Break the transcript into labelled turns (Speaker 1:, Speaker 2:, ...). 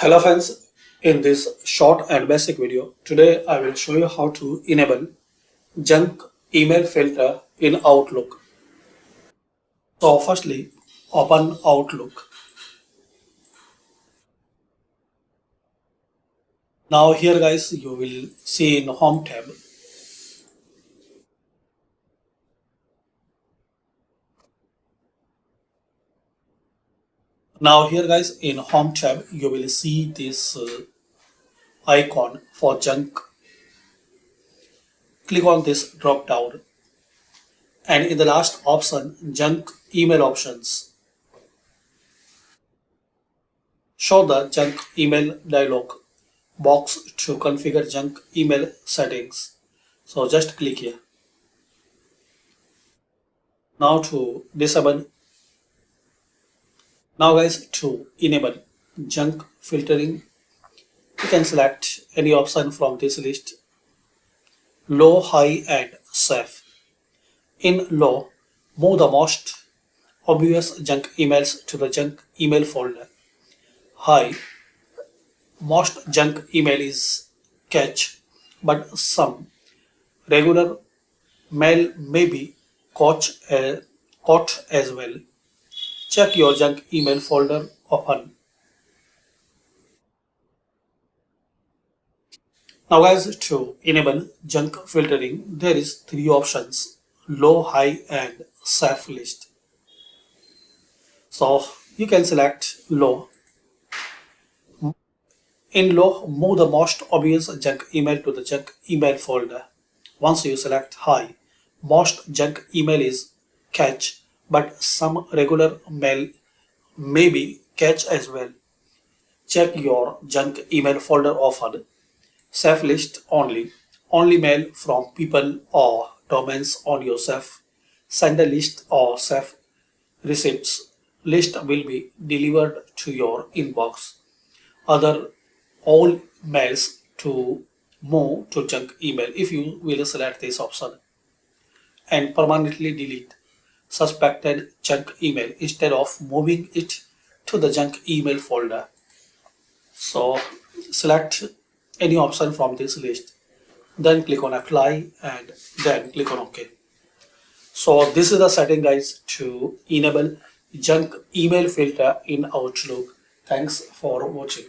Speaker 1: Hello friends, in this short and basic video, today I will show you how to enable junk email filter in Outlook. So firstly, open Outlook. Now here guys, you will see in Home tab. Now here guys, in Home tab, you will see this icon for junk. Click on this drop down and in the last option, junk email options. Show the junk email dialog box to configure junk email settings. So just click here. Now to disable. Now guys, to enable junk filtering, you can select any option from this list. Low, high and safe. In low, move the most obvious junk emails to the junk email folder. High, most junk email is catch, but some regular mail may be caught as well. Check your junk email folder often. Now guys, to enable junk filtering, there is three options: low, high and safe list. So you can select low. In low, move the most obvious junk email to the junk email folder. Once you select high, most junk email is catch, but some regular mail may be catch as well. Check your junk email folder often. Safe list only. Only mail from people or domains on your safe sender list or safe receipts list will be delivered to your inbox. Other all mails to move to junk email if you will select this option and permanently delete suspected junk email instead of moving it to the junk email folder. So select any option from this list, then click on apply and then click on OK. So this is the setting guys to enable junk email filter in Outlook. Thanks for watching.